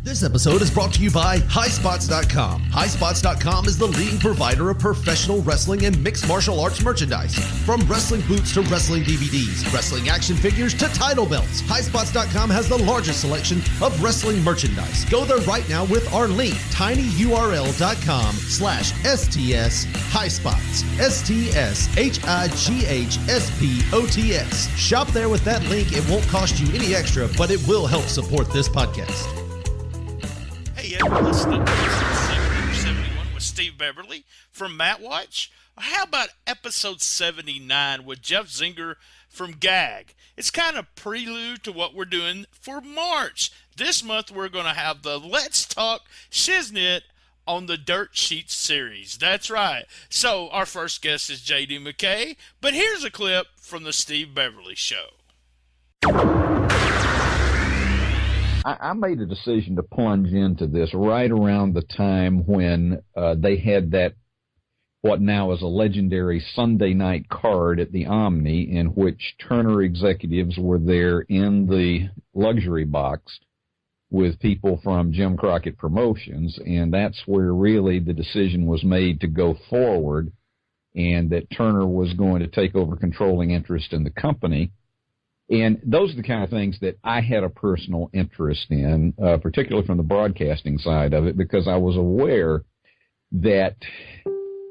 This episode is brought to you by HighSpots.com. HighSpots.com is the leading provider of professional wrestling and mixed martial arts merchandise. From wrestling boots to wrestling DVDs, wrestling action figures to title belts, HighSpots.com has the largest selection of wrestling merchandise. Go there right now with our link, tinyurl.com/STS HighSpots. STSHIGHSPOTS. Shop there with that link. It won't cost you any extra, but it will help support this podcast. Hey, everyone, listening to episode 71 with Steve Beverly from Matt Watch. How about episode 79 with Jeff Zinger from GAG? It's kind of prelude to what we're doing for March. This month, we're going to have the Let's Talk Shiznit on the Dirt Sheets series. That's right. So, our first guest is J.D. McKay, but here's a clip from the Steve Beverly Show. I made a decision to plunge into this right around the time when they had that, what now is a legendary Sunday night card at the Omni, in which Turner executives were there in the luxury box with people from Jim Crockett Promotions, and that's where really the decision was made to go forward and that Turner was going to take over controlling interest in the company. And those are the kind of things that I had a personal interest in, particularly from the broadcasting side of it, because I was aware that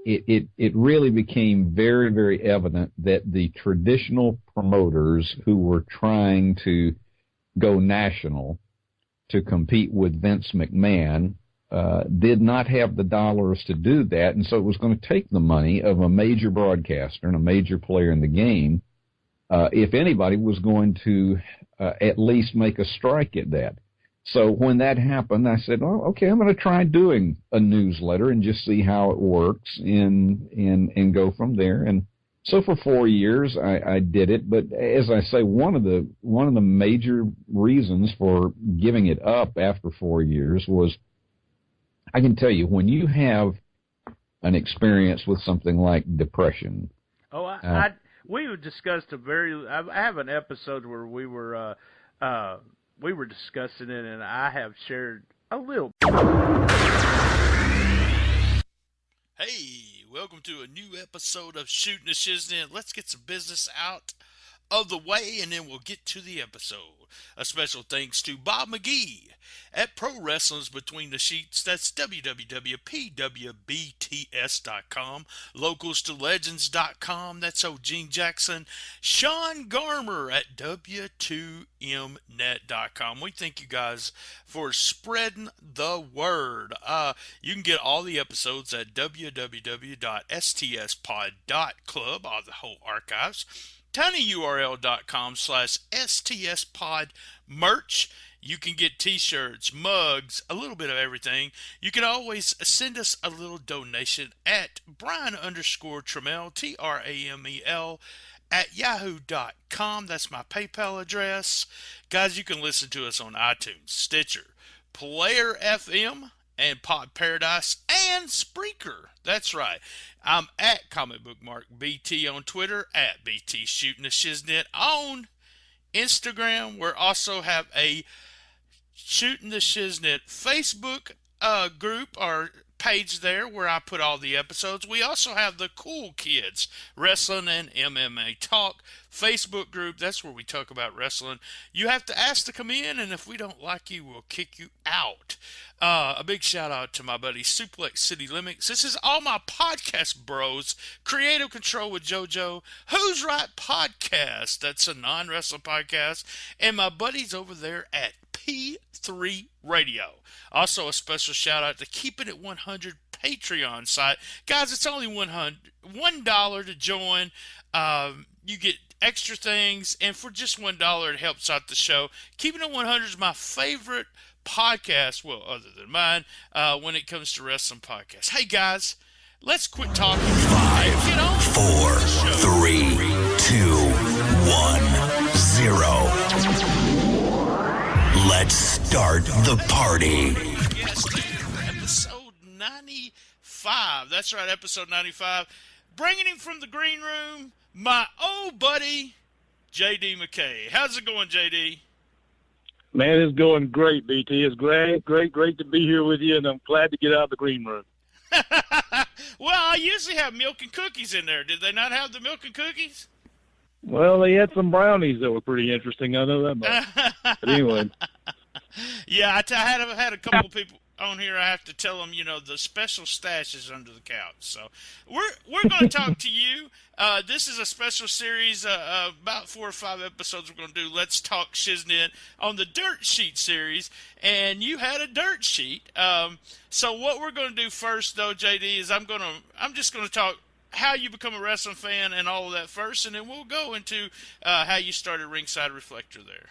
it really became very, very evident that the traditional promoters who were trying to go national to compete with Vince McMahon did not have the dollars to do that, and so it was going to take the money of a major broadcaster and a major player in the game if anybody was going to at least make a strike at that. So when that happened, I said, oh, okay, I'm going to try doing a newsletter and just see how it works and go from there. And so for 4 years, I did it. But as I say, one of the major reasons for giving it up after 4 years was, I can tell you, when you have an experience with something like depression. Oh, we discussed I have an episode where we were discussing it, and I have shared a little. Hey, welcome to a new episode of Shooting the Shiznit. Let's get some business out of the way, and then we'll get to the episode. A special thanks to Bob McGee at Pro Wrestling's Between the Sheets. That's www.pwbts.com. Locals2legends.com. That's Gene Jackson. Sean Garmer at w2mnet.com. We thank you guys for spreading the word. You can get all the episodes at www.stspod.club, all the whole archives. tinyurl.com/STSPOD merch. You can get t-shirts, mugs, a little bit of everything. You can always send us a little donation at Brian_Trammell, Tramel, at yahoo.com. That's my PayPal address. Guys, you can listen to us on iTunes, Stitcher, Player FM, and Pod Paradise, and Spreaker. That's right. I'm at Comic Book Mark BT on Twitter, at BT Shooting the Shiznit on Instagram. We also have a Shooting the Shiznit Facebook group or page there where I put all the episodes. We also have the Cool Kids Wrestling and MMA Talk Facebook group. That's where we talk about wrestling. You have to ask to come in, and if we don't like you, we'll kick you out. A big shout out to my buddy Suplex City Limits. This is all my podcast bros. Creative Control with JoJo. Who's Right Podcast. That's a non-wrestling podcast. And my buddies over there at P3 Radio. Also a special shout out to Keeping It 100 Patreon site. Guys, it's only $1 to join. You get extra things, and for just $1 it helps out the show. Keeping It 100 is my favorite podcast, well, other than mine, when it comes to wrestling podcasts. Hey guys, let's quit talking. 5, get on 4, 3, 2, 1, 0. Let's start the party. Yes, episode 95. That's right, episode 95. Bringing him from the green room, my old buddy, J.D. McKay. How's it going, J.D.? Man, it's going great, BT. It's great to be here with you, and I'm glad to get out of the green room. Well, I usually have milk and cookies in there. Did they not have the milk and cookies? Well, they had some brownies that were pretty interesting. I know that much. But anyway. Yeah, I had a couple of people on here. I have to tell them, the special stash is under the couch. So we're going to talk to you. This is a special series, about 4 or 5 episodes we're going to do. Let's Talk Shiznit on the Dirt Sheet series, and you had a dirt sheet. So what we're going to do first, though, JD, is I'm just going to talk how you become a wrestling fan and all of that first, and then we'll go into how you started Ringside Reflector there.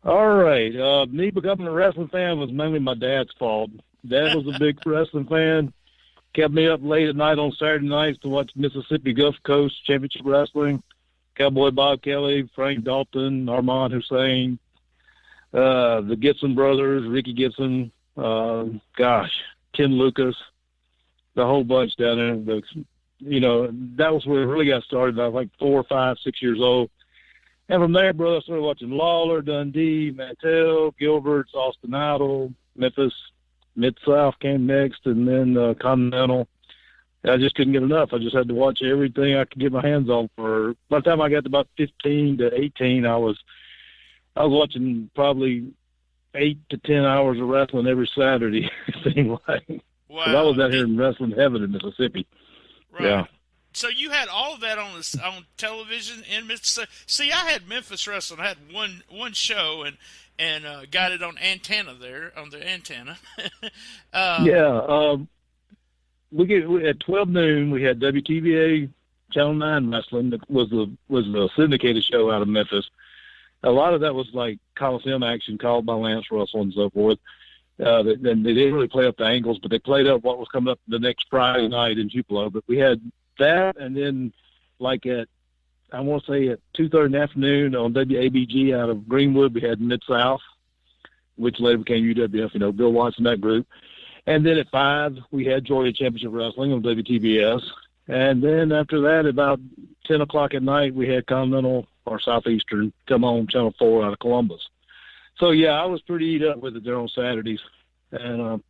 All right. Me becoming a wrestling fan was mainly my dad's fault. Dad was a big wrestling fan. Kept me up late at night on Saturday nights to watch Mississippi Gulf Coast Championship Wrestling. Cowboy Bob Kelly, Frank Dalton, Armand Hussein, the Gibson brothers, Ricky Gibson, Ken Lucas, the whole bunch down there. That was where it really got started. I was like 4, 5, 6 years old. And from there, brother, I started watching Lawler, Dundee, Mantell, Gilbert, Austin Idol, Memphis, Mid-South came next, and then Continental. I just couldn't get enough. I just had to watch everything I could get my hands on. By the time I got to about 15 to 18, I was watching probably 8 to 10 hours of wrestling every Saturday, it seemed like. Wow. 'Cause I was out here in wrestling heaven in Mississippi. Right. Yeah. So you had all of that on television in Mississippi. See, I had Memphis Wrestling. I had one show and got it on antenna there, on the antenna. We at 12 noon, we had WTVA Channel 9 Wrestling. That was the syndicated show out of Memphis. A lot of that was like Coliseum action called by Lance Russell and so forth. They didn't really play up the angles, but they played up what was coming up the next Friday night in Tupelo. But we had that, and then like at 2:30 in the afternoon on WABG out of Greenwood, we had Mid-South, which later became UWF, Bill Watson, that group. And then at 5, we had Georgia Championship Wrestling on WTBS. And then after that, about 10 o'clock at night, we had Continental or Southeastern come on Channel 4 out of Columbus. So, yeah, I was pretty eat up with it there on Saturdays. And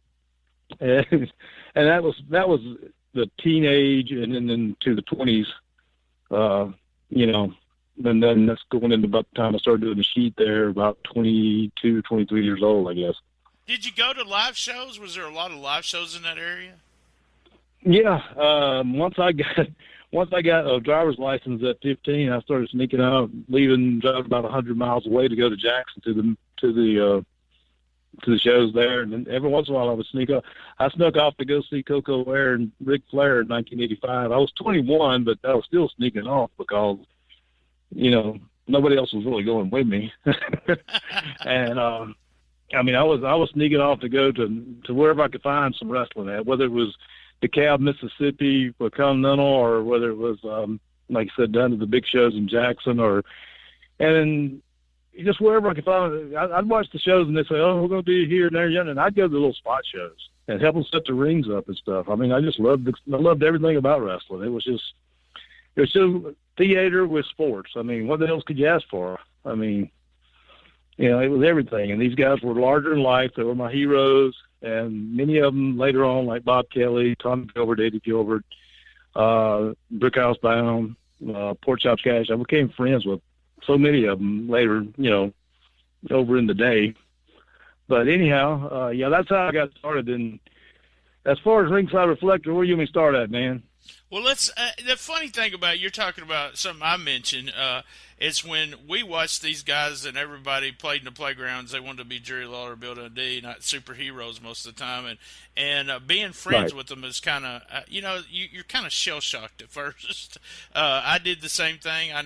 that was the teenage and then to the 20s, and then that's going into about the time I started doing the sheet there, about 22, 23 years old, I guess. Did you go to live shows? Was there a lot of live shows in that area? Yeah. Once I got a driver's license at 15, I started sneaking out, driving about 100 miles away to go to Jackson to the shows there. And then every once in a while I would sneak off. I snuck off to go see Coco Ware and Ric Flair in 1985. I was 21, but I was still sneaking off because, nobody else was really going with me. And, I was sneaking off to go to wherever I could find some wrestling at, whether it was DeKalb, Mississippi for Continental, or whether it was, like I said, down to the big shows in Jackson, and just wherever I could find it. I'd watch the shows and they'd say, "Oh, we're going to be here and there," and I'd go to the little spot shows and help them set the rings up and stuff. I just loved everything about wrestling. It was just theater with sports. What else could you ask for? It was everything. And these guys were larger than life. They were my heroes. And many of them later on, like Bob Kelly, Tom Gilbert, Eddie Gilbert, Brickhouse Bound, Pork Chops Cash. I became friends with so many of them later, over in the day. But anyhow, that's how I got started. And as far as Ringside Reflector, where you want me to start at, man? Well, the funny thing about you're talking about something I mentioned is when we watched these guys and everybody played in the playgrounds, they wanted to be Jerry Lawler, Bill Dundee, not superheroes most of the time, and being friends with them is kind of you're kind of shell shocked at first. I did the same thing. I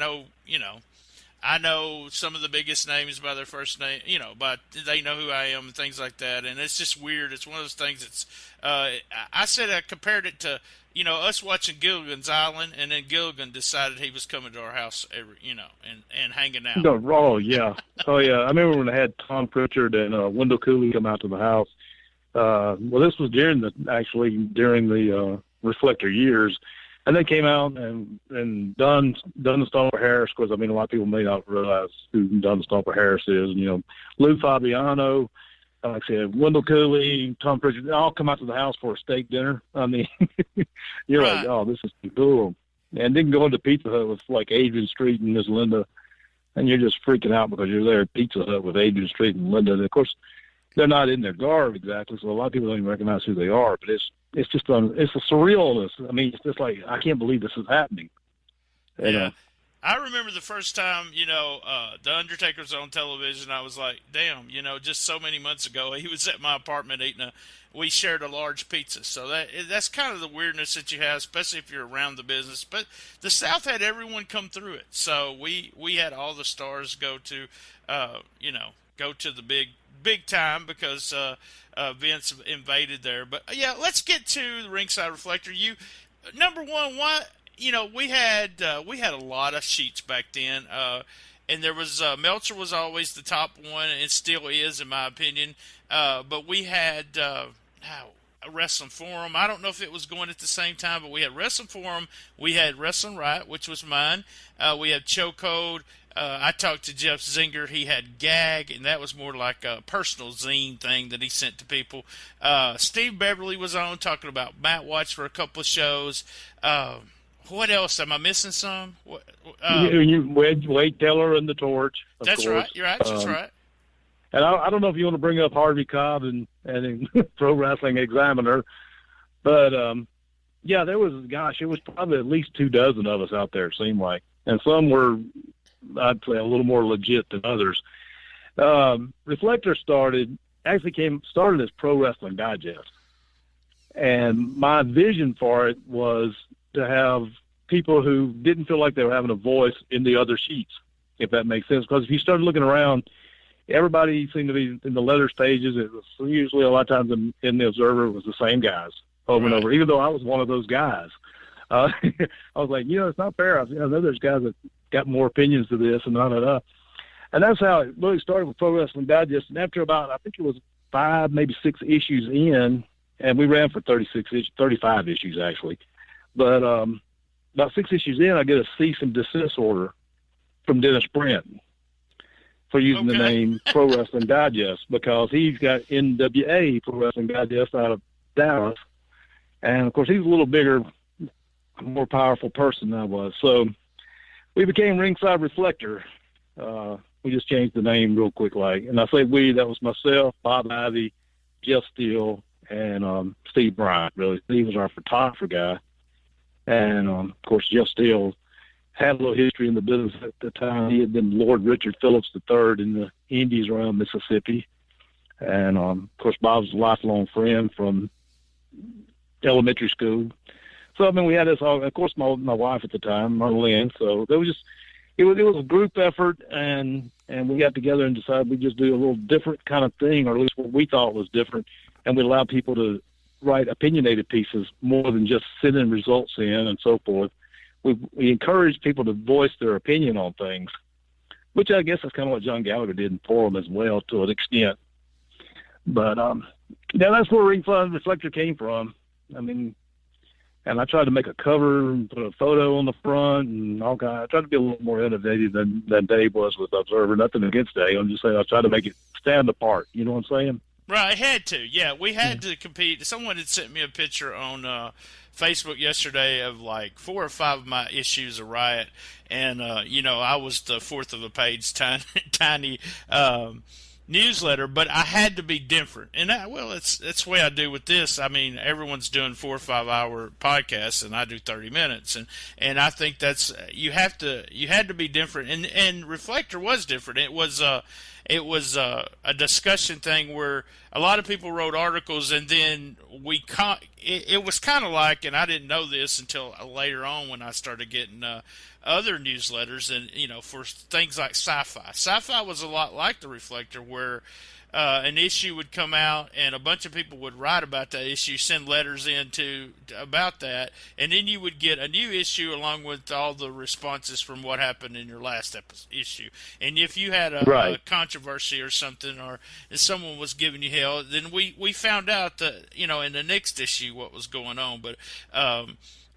know some of the biggest names by their first name, but they know who I am and things like that. And it's just weird. It's one of those things that's, I said I compared it to, us watching Gilligan's Island, and then Gilligan decided he was coming to our house and hanging out. Oh, yeah. Oh, yeah. I remember when I had Tom Pritchard and Wendell Cooley come out to the house. This was during the Reflector years. And they came out and Dunn the Stomper Harris. Of course, I mean, a lot of people may not realize who Dunn the Stomper Harris is. And, you know, Lou Fabiano, like I said, Wendell Cooley, Tom Pritchard, they all come out to the house for a steak dinner. I mean, you're right. like, oh, this is cool. And then go into Pizza Hut with, like, Adrian Street and Miss Linda, and you're just freaking out because you're there at Pizza Hut with Adrian Street and Linda. And, of course, they're not in their garb exactly, so a lot of people don't even recognize who they are. But it's just it's a surrealness. I mean, it's just like, I can't believe this is happening. And, yeah. I remember the first time, you know, The Undertaker's on television. I was like, damn, you know, just so many months ago, he was at my apartment we shared a large pizza. So that's kind of the weirdness that you have, especially if you're around the business. But the South had everyone come through it. So we had all the stars go to the big time because Vince invaded there. But yeah, let's get to the Ringside Reflector. Number one, why? You know, we had a lot of sheets back then, and there was Meltzer was always the top one, and still is in my opinion. But we had a Wrestling Forum. I don't know if it was going at the same time, but we had Wrestling Forum. We had Wrestling Right, which was mine. We had Chokehold. I talked to Jeff Zinger. He had Gag, and that was more like a personal zine thing that he sent to people. Steve Beverly was on talking about Matt Watch for a couple of shows. What else? Am I missing some? Wade Teller and the Torch. That's course. Right. You're right. That's right. And I don't know if you want to bring up Harvey Cobb and Pro Wrestling Examiner, but yeah, there was, it was probably at least 24 of us out there, it seemed like. And some were, I'd say, a little more legit than others. Reflector started as Pro Wrestling Digest. And my vision for it was to have people who didn't feel like they were having a voice in the other sheets, if that makes sense. Because if you started looking around, everybody seemed to be in the letters pages. It was usually a lot of times in the Observer, it was the same guys over and over, even though I was one of those guys. I was like, it's not fair. I know there's guys that got more opinions to this and da-da-da. And that's how it really started with Pro Wrestling Digest. And after about, I think it was 5, maybe 6 issues in, and we ran for 35 issues actually. But about 6 issues in, I get a cease and desist order from Dennis Brent for using the name Pro Wrestling Digest, because he's got NWA Pro Wrestling Digest out of Dallas. And, of course, he's a little bigger, more powerful person than I was. So we became Ringside Reflector. We just changed the name real quick. And I say we, that was myself, Bob Ivy, Jeff Steele, and Steve Bryant, really. Steve was our photographer guy. And, of course, Jeff Steele had a little history in the business at the time. He had been Lord Richard Phillips III in the Indies around Mississippi. And, of course, Bob's a lifelong friend from elementary school. So, I mean, we had this all, of course, my wife at the time, Marlene. So it was a group effort, and we got together and decided we'd just do a little different kind of thing, or at least what we thought was different. And we allowed people to write opinionated pieces more than just sending results in and so forth. We encourage people to voice their opinion on things, which I guess is kind of what John Gallagher did in Forum as well, to an extent. But yeah, that's where Ringside Reflector came from. I mean, and I tried to make a cover and put a photo on the front and all kinds. I tried to be a little more innovative than Dave was with Observer. Nothing against Dave. I'm just saying I tried to make it stand apart. You know what I'm saying? Right, I had to. Yeah, we had to compete. Someone had sent me a picture on Facebook yesterday of like 4 or 5 of my issues of Riot, and I was the 4th of a page tiny newsletter, but I had to be different. And that's the way I do with this. I mean, everyone's doing 4 or 5 hour podcasts, and I do 30 minutes, and I think that's you had to be different. And Reflector was different. It was a discussion thing where a lot of people wrote articles, and then it was kind of like, and I didn't know this until later on when I started getting other newsletters, and for things like sci-fi. Sci-fi was a lot like the Reflector, where an issue would come out and a bunch of people would write about that issue, send letters in about that, and then you would get a new issue along with all the responses from what happened in your last issue. And if you had a controversy or something, or if someone was giving you hell, then we found out that in the next issue what was going on. But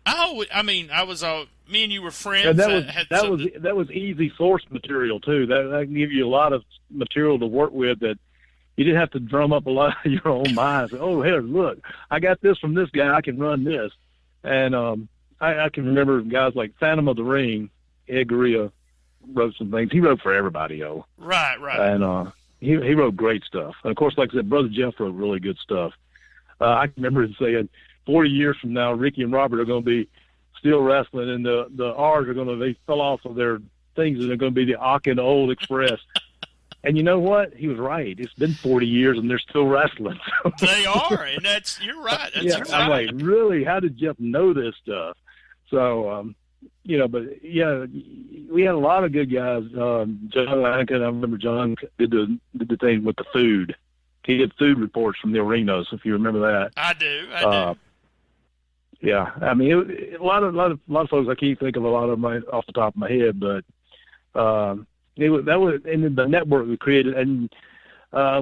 I was all, me and you were friends. And that was easy source material too. That can give you a lot of material to work with that you didn't have to drum up a lot of your own mind. Oh, here, look, I got this from this guy. I can run this. And I can remember guys like Phantom of the Ring, Ed Gurria wrote some things. He wrote for everybody, yo. Right. And he wrote great stuff. And of course, like I said, Brother Jeff wrote really good stuff. I can remember him saying, 40 years from now, Ricky and Robert are going to be still wrestling, and the R's are going to, they fell off of their things, and they're going to be the Aka and the Old Express. And you know what? He was right. It's been 40 years, and they're still wrestling. They are, and you're right. That's exactly. I'm like, really? How did Jeff know this stuff? So, but yeah, we had a lot of good guys. John Lankin, I remember John did the thing with the food. He did food reports from the arenas, if you remember that. I do. Yeah, I mean, a lot of folks, I can't think of a lot of them off the top of my head, but that was in the network we created, and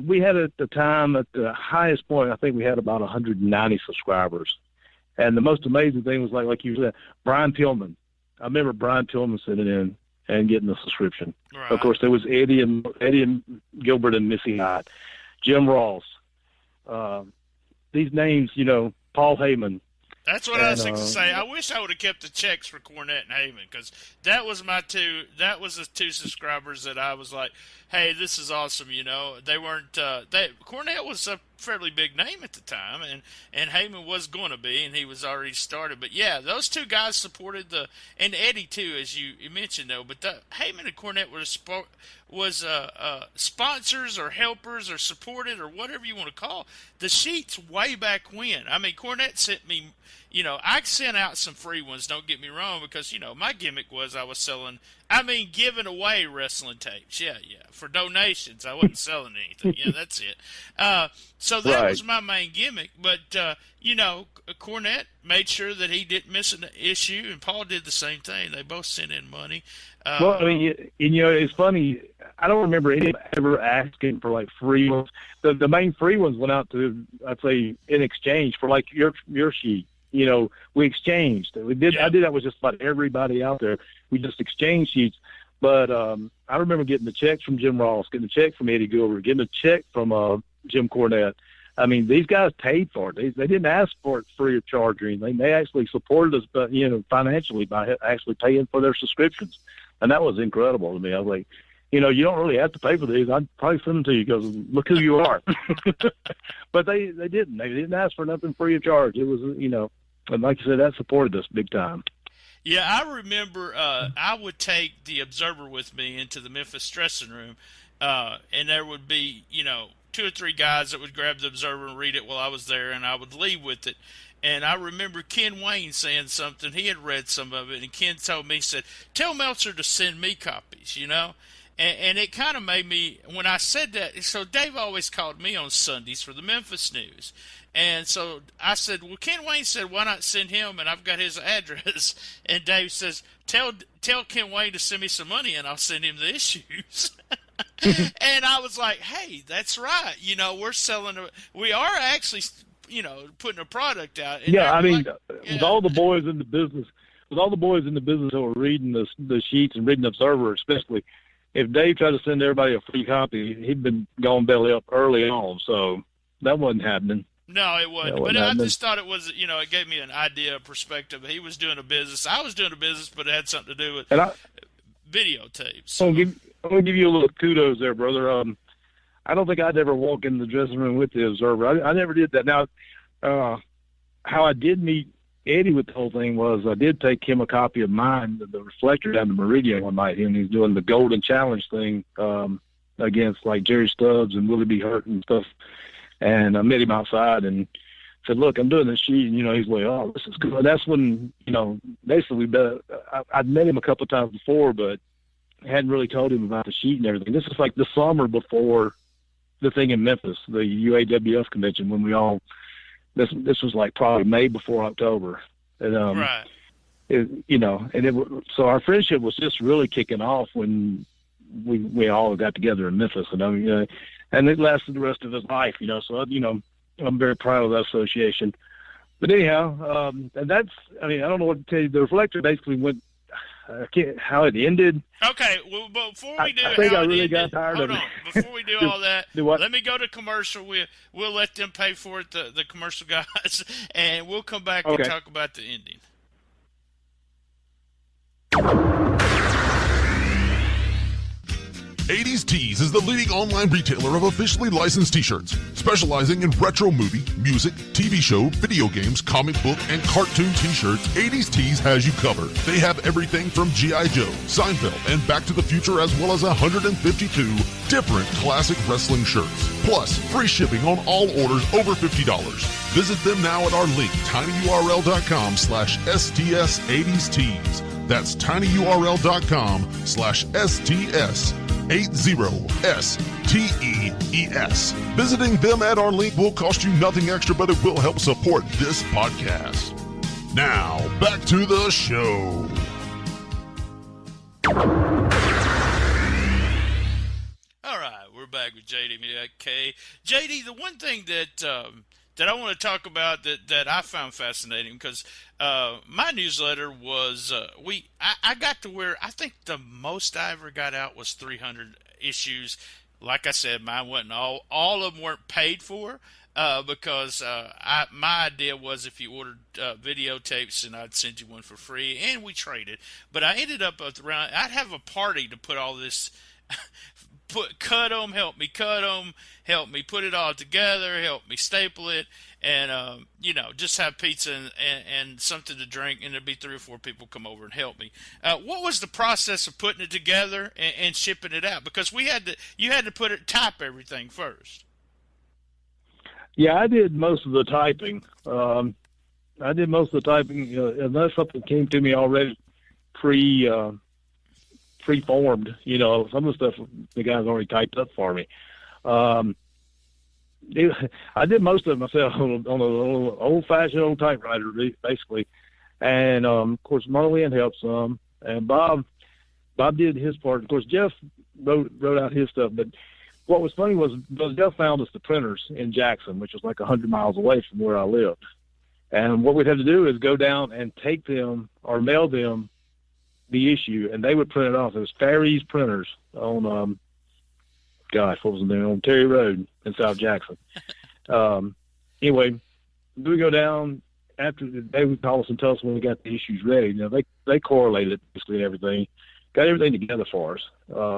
we had at the time, at the highest point, I think we had about 190 subscribers, and the most amazing thing was like you said, Brian Tillman. I remember Brian Tillman sitting in and getting the subscription. Right. Of course, there was Eddie and Gilbert and Missy Hott, Jim Ross. These names, Paul Heyman. That's what I was going to say. I wish I would have kept the checks for Cornette and Heyman, because that was the two subscribers that I was like, hey, this is awesome, They weren't Cornette was a fairly big name at the time, and Heyman was going to be, and he was already started. But yeah, those two guys supported and Eddie too, as you mentioned, though. But Heyman and Cornette was sponsors or helpers or supported or whatever you want to call the sheets way back when. I mean, Cornette sent me, I sent out some free ones, don't get me wrong, because, my gimmick was I was giving away wrestling tapes. Yeah, for donations. I wasn't selling anything. Yeah, that's it. So that was my main gimmick. But, Cornette made sure that he didn't miss an issue, and Paul did the same thing. They both sent in money. Well, I mean, it's funny. I don't remember anyone ever asking for like free ones. The main free ones went out to, I'd say, in exchange for like your sheet. We exchanged. We did. Yeah. I did that with just about everybody out there. We just exchanged sheets. But I remember getting the checks from Jim Ross, getting a check from Eddie Gilbert, getting a check from Jim Cornette. I mean, these guys paid for it. They didn't ask for it free of charge or anything. They actually supported us, but financially by actually paying for their subscriptions, and that was incredible to me. I was like, you don't really have to pay for these. I'd probably send them to you because look who you are. But they didn't. They didn't ask for nothing free of charge. It was, and like you said, that supported us big time. Yeah, I remember I would take the Observer with me into the Memphis dressing room, and there would be, 2 or 3 guys that would grab the Observer and read it while I was there, and I would leave with it. And I remember Ken Wayne saying something. He had read some of it, and Ken told me, he said, tell Meltzer to send me copies, And it kind of made me, when I said that, so Dave always called me on Sundays for the Memphis news. And so I said, well, Ken Wayne said, why not send him? And I've got his address. And Dave says, tell Ken Wayne to send me some money and I'll send him the issues. And I was like, hey, that's right. We are actually, putting a product out. And yeah, I mean, with all the boys in the business, who are reading the sheets and reading the Observer especially, if Dave tried to send everybody a free copy, he'd been gone belly up early on. So that wasn't happening. No, it wasn't. But I just thought it was, it gave me an idea, a perspective. He was doing a business. I was doing a business, but it had something to do with videotapes. So. I'm going to give you a little kudos there, brother. I don't think I'd ever walk in the dressing room with the Observer. I never did that. Now, how I did meet Eddie with the whole thing was I did take him a copy of mine, the Reflector, down to Meridian one night. And he's doing the Golden Challenge thing against like Jerry Stubbs and Willie B. Hurt and stuff. And I met him outside and said, look, I'm doing this sheet. And, he's like, oh, this is good. That's when, basically I'd met him a couple of times before, but hadn't really told him about the sheet and everything. This is like the summer before the thing in Memphis, the UAWF convention, when we all, this was like probably May before October. And, right. So our friendship was just really kicking off when we all got together in Memphis. And and it lasted the rest of his life, so, I'm very proud of that association. But anyhow, and that's, I mean, I don't know what to tell you. The Reflector basically went, how it ended. Okay, well, before we do I think how I it really ended, got tired hold of on. it. Before we do all that, Do what? let me go to commercial. We'll let them pay for it, the commercial guys, and we'll come back and Okay. talk about the ending. 80s Tees is the leading online retailer of officially licensed t-shirts, specializing in retro movie, music, TV show, video games, comic book, and cartoon t-shirts. 80s Tees has you covered. They have everything from G.I. Joe, Seinfeld, and Back to the Future, as well as 152 different classic wrestling shirts. Plus, free shipping on all orders over $50. Visit them now at our link, tinyurl.com/STS80stees. That's tinyurl.com/STS80STEES. Visiting them at our link will cost you nothing extra, but it will help support this podcast. Now, back to the show. All right, we're back with JD McKay. JD, the one thing that I want to talk about that I found fascinating, because my newsletter was I got to where I think the most I ever got out was 300 issues. Like I said, mine wasn't all of them weren't paid for. Because my idea was if you ordered videotapes, and I'd send you one for free, and we traded. But I ended up around. I'd have a party to put all this, cut them, help me put it all together, help me staple it, and just have pizza and something to drink, and there'd be 3 or 4 people come over and help me. What was the process of putting it together and shipping it out? Because you had to type everything first. Yeah, I did most of the typing. Unless something came to me already preformed. Some of the stuff the guys already typed up for me. I did most of it myself on an old-fashioned old typewriter, basically. And, of course, Marlene helped some. And Bob did his part. Of course, Jeff wrote out his stuff, but what was funny was Jeff found us the printers in Jackson, which was like 100 miles away from where I lived. And what we'd have to do is go down and take them or mail them the issue, and they would print it off. It was Ferry's Printers on, what was the name? On Terry Road in South Jackson. Anyway, we go down after they would call us and tell us when we got the issues ready. They correlated basically everything. Got everything together for us.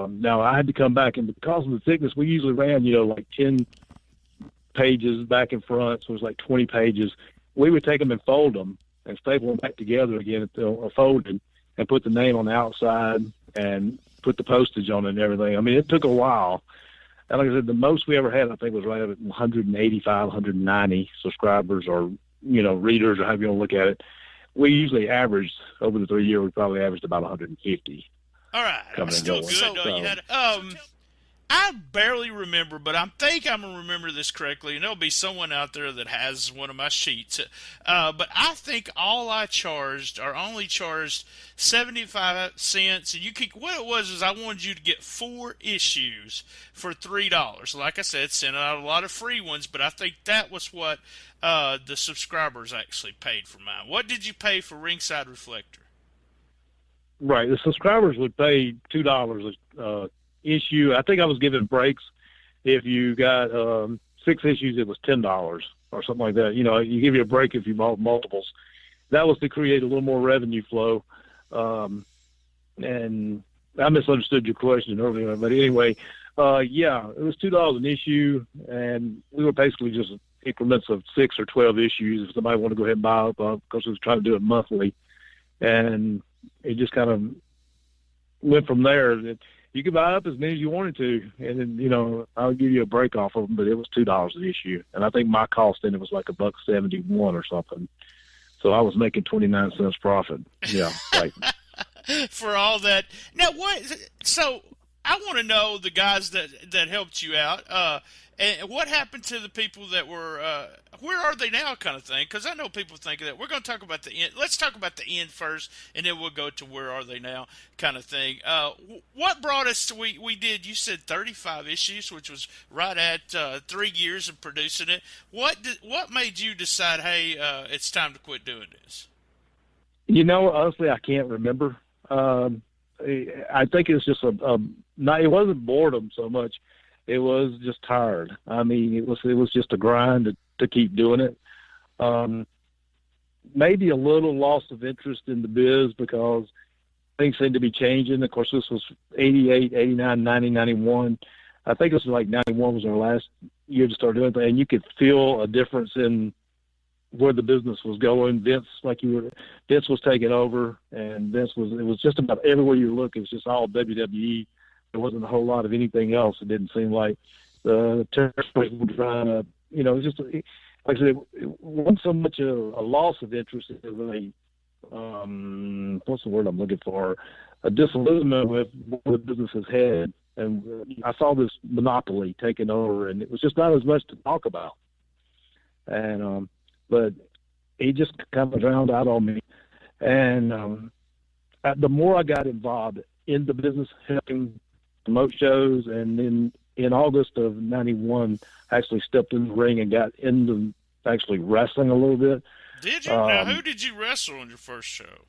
Now I had to come back, and because of the thickness, we usually ran, like 10 pages back and front, so it was like 20 pages. We would take them and fold them and staple them back together again until folded, and put the name on the outside and put the postage on it and everything. I mean, it took a while. And like I said, the most we ever had, I think, was right up at 185, 190 subscribers or, readers, or however you want to look at it. We usually averaged, over the 3 years, we probably averaged about 150. All right, still good though. You had I barely remember, but I think I'm gonna remember this correctly, and there'll be someone out there that has one of my sheets. But I think only charged 75 cents, and what it was is I wanted you to get 4 issues for $3. Like I said, sent out a lot of free ones, but I think that was what the subscribers actually paid for mine. What did you pay for Ringside Reflector? Right. The subscribers would pay $2 issue. I think I was giving breaks. If you got 6 issues, it was $10 or something like that. You give you a break if you bought multiples. That was to create a little more revenue flow. And I misunderstood your question earlier. But anyway, it was $2 an issue, and we were basically just increments of 6 or 12 issues if somebody wanted to go ahead and buy it, because we was trying to do it monthly. And it just kind of went from there. You could buy up as many as you wanted to, and then, I'll give you a break off of them, but it was $2 an issue. And I think my cost then it was like $1.71 or something. So I was making 29 cents profit. Yeah, right. For all that. Now, so I want to know the guys that helped you out. And what happened to the people that were, where are they now kind of thing? Because I know people think of that. We're going to talk about the end. Let's talk about the end first, and then we'll go to where are they now kind of thing. What brought us to, we did, you said 35 issues, which was right at 3 years of producing it. What made you decide, hey, it's time to quit doing this? Honestly, I can't remember. I think it's just it wasn't boredom so much. It was just tired. I mean, it was just a grind to keep doing it. Maybe a little loss of interest in the biz because things seemed to be changing. Of course, this was 88, 89, 90, 91. I think it was like 91 was our last year to start doing it. And you could feel a difference in where the business was going. Vince was taking over, and it was just about everywhere you look. It was just all WWE. There wasn't a whole lot of anything else. It didn't seem like the territories were trying to, it was just, like I said, it wasn't so much a loss of interest as what's the word I'm looking for? A disillusionment with what the business has had. And I saw this monopoly taking over, and it was just not as much to talk about. And, but he just kind of drowned out on me. And the more I got involved in the business, helping promote shows, and then in August of 91, I actually stepped in the ring and got into actually wrestling a little bit. Did you? Now, who did you wrestle on your first show?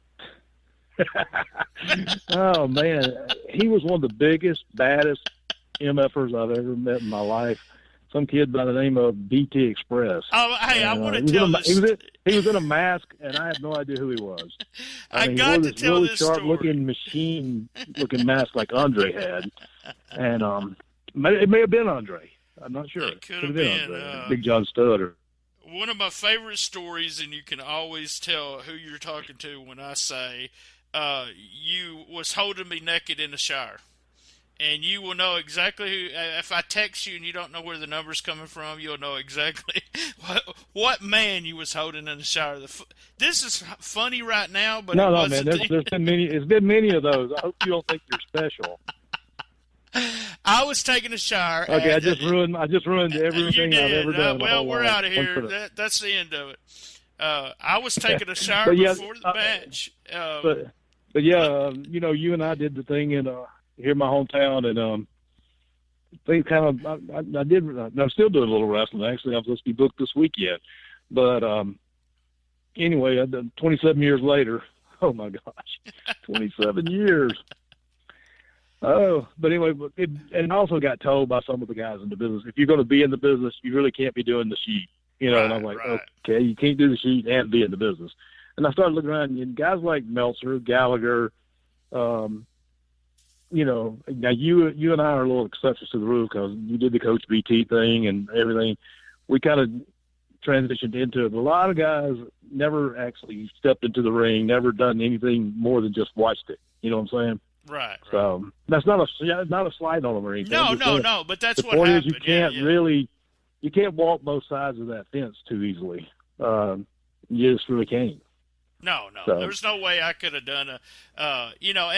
Oh, man. He was one of the biggest, baddest MFers I've ever met in my life. Some kid by the name of BT Express. Oh, hey, I want to tell this. He was in a mask, and I had no idea who he was. I mean, got to tell really this story. sharp-looking machine-looking mask like Andre had. And it may have been Andre. I'm not sure. It could have been. Andre. Big John Studd. One of my favorite stories, and you can always tell who you're talking to when I say, you was holding me naked in the shower. And you will know exactly who. If I text you and you don't know where the number's coming from, you'll know exactly what man you was holding in the shower. This is funny right now, but no, man. There's been many. It's been many of those. I hope you don't think you're special. I was taking a shower. Okay, I just ruined everything I've ever done. Well, we're out of here. That's the end of it. I was taking a shower before the match. But yeah, you and I did the thing in here in my hometown, and things kind of I'm still doing a little wrestling. Actually, I'm supposed to be booked this weekend, but anyway, 27 years later. Oh my gosh, 27 years. Oh, but anyway, and I also got told by some of the guys in the business, if you're going to be in the business, you really can't be doing the sheet, Right, and I'm like, right. Okay, you can't do the sheet and be in the business. And I started looking around, and guys like Meltzer, Gallagher, now you and I are a little exceptions to the rule because you did the Coach BT thing and everything. We kind of transitioned into it. A lot of guys never actually stepped into the ring, never done anything more than just watched it. You know what I'm saying? Right. So that's not a slide on them or anything. No. But that's what happened. The point is you can't walk both sides of that fence too easily. You just really can't. No. So. There's no way I could have done and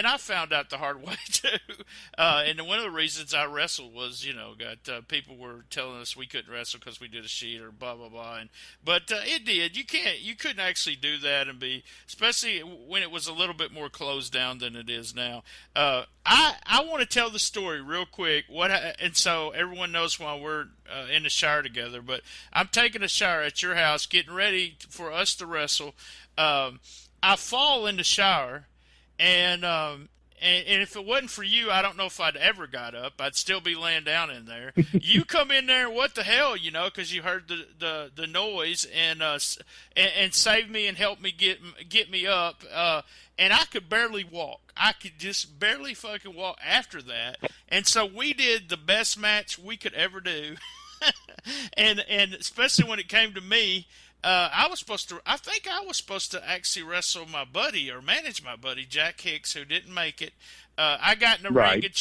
I found out the hard way too. And one of the reasons I wrestled was, people were telling us we couldn't wrestle because we did a sheet or blah, blah, blah. But it did. You couldn't actually do that and especially when it was a little bit more closed down than it is now. I want to tell the story real quick. And so everyone knows why we're in the shower together, but I'm taking a shower at your house, getting ready for us to wrestle. I fall in the shower, and if it wasn't for you, I don't know if I'd ever got up. I'd still be laying down in there. You come in there, what the hell, because you heard the noise and saved me and helped me get me up. And I could barely walk. I could just barely fucking walk after that. And so we did the best match we could ever do. and especially when it came to me. I think I was supposed to actually wrestle my buddy or manage my buddy, Jack Hicks, who didn't make it. I got in the ring and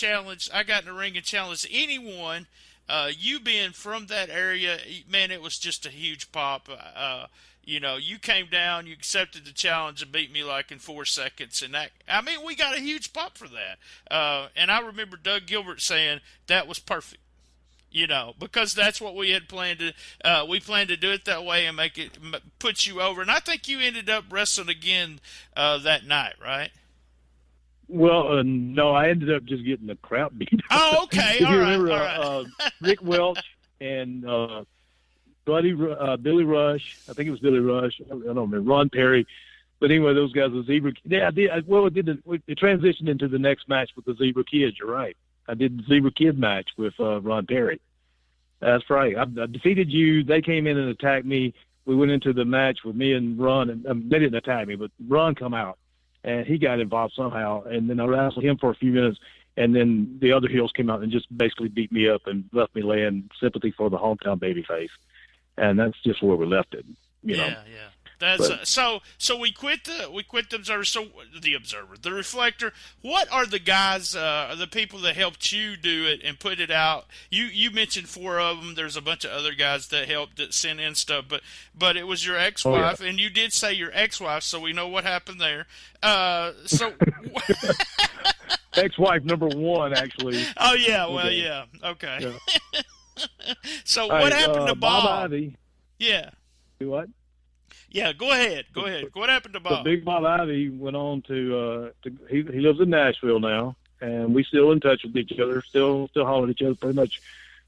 challenged anyone You being from that area, man, it was just a huge pop. You came down, you accepted the challenge and beat me like in 4 seconds, and we got a huge pop for that. And I remember Doug Gilbert saying that was perfect. Because that's what we had planned to. We planned to do it that way and put you over. And I think you ended up wrestling again that night, right? Well, no, I ended up just getting the crap beat. Oh, okay, If all you right, remember, all right. Rick Welch and Billy Rush. I think it was Billy Rush. I don't remember. Ron Perry. But anyway, those guys, the Zebra. Yeah, I did. Well, it transitioned into the next match with the Zebra Kids. You're right. I did the Zebra Kid match with Ron Perry. That's right. I defeated you. They came in and attacked me. We went into the match with me and Ron, and they didn't attack me, but Ron come out, and he got involved somehow. And then I wrestled him for a few minutes, and then the other heels came out and just basically beat me up and left me laying sympathy for the hometown babyface. And that's just where we left it. You know? Yeah. That's so we quit the Observer. So the Reflector. What are the guys, the people that helped you do it and put it out? You mentioned 4 of them. There's a bunch of other guys that helped, that sent in stuff, but it was your ex-wife, and you did say your ex-wife, so we know what happened there. So ex-wife number 1, actually. Oh yeah, well okay. Yeah, okay. Yeah. So what happened to Bob Bob? Ivy. Yeah. Do what? Yeah, go ahead. What happened to Bob? The Big Bob Ivy went on to he lives in Nashville now, and we still in touch with each other, still holler at each other pretty much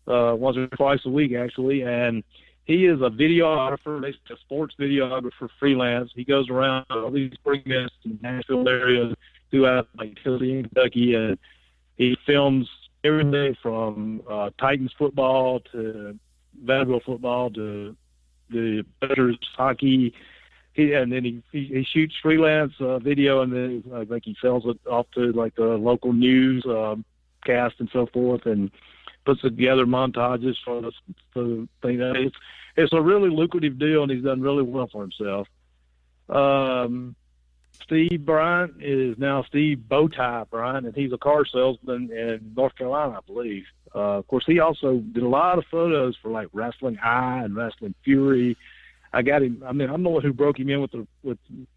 once or twice a week, actually. And he is a videographer, a sports videographer freelance. He goes around all these spring events in the Nashville area throughout like Tennessee and Kentucky, and he films everything from Titans football to Vanderbilt football to the Predators hockey. And then he shoots freelance video, and then I think he sells it off to like the local news cast and so forth, and puts together montages for the thing. It's a really lucrative deal, and he's done really well for himself. Steve Bryant is now Steve Bowtie Bryant, and he's a car salesman in North Carolina, I believe. Of course, he also did a lot of photos for like Wrestling Eye and Wrestling Fury. I got him. I mean, I'm the one who broke him in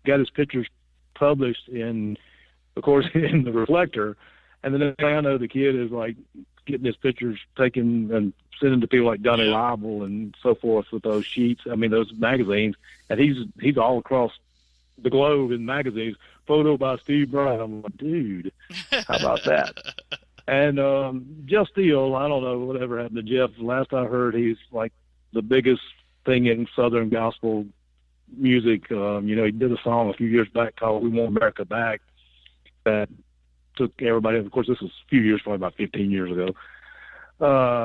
got his pictures published in, of course, in the Reflector. And the next thing I know, the kid is like getting his pictures taken and sending to people like Donnie Libel and so forth with those sheets. I mean, those magazines. And he's all across the globe in magazines. Photo by Steve Bryant. I'm like, dude, how about that? And Jeff Steele, I don't know whatever happened to Jeff. Last I heard, he's like the biggest thing in Southern gospel music. He did a song a few years back called "We Want America Back" that took everybody. Of course, this was a few years, probably about 15 years ago.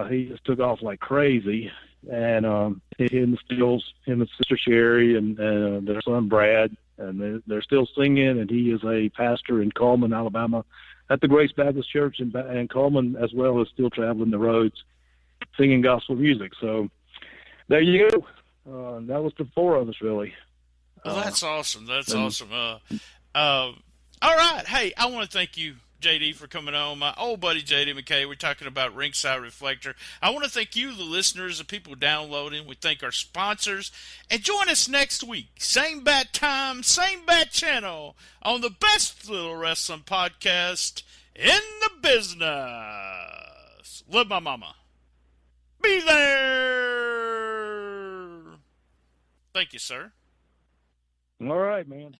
He just took off like crazy, and him and Steele's, him and Sister Sherry, and their son Brad, and they're still singing. And he is a pastor in Coleman, Alabama, at the Grace Baptist Church in Coleman, as well as still traveling the roads singing gospel music. So there you go. That was the 4 of us, really. Well, that's awesome. That's awesome. All right. Hey, I want to thank you, JD, for coming on. My old buddy, JD McKay. We're talking about Ringside Reflector. I want to thank you, the listeners, the people downloading. We thank our sponsors. And join us next week. Same bat time, same bat channel on the best little wrestling podcast in the business. Love my mama. Be there. Thank you, sir. All right, man.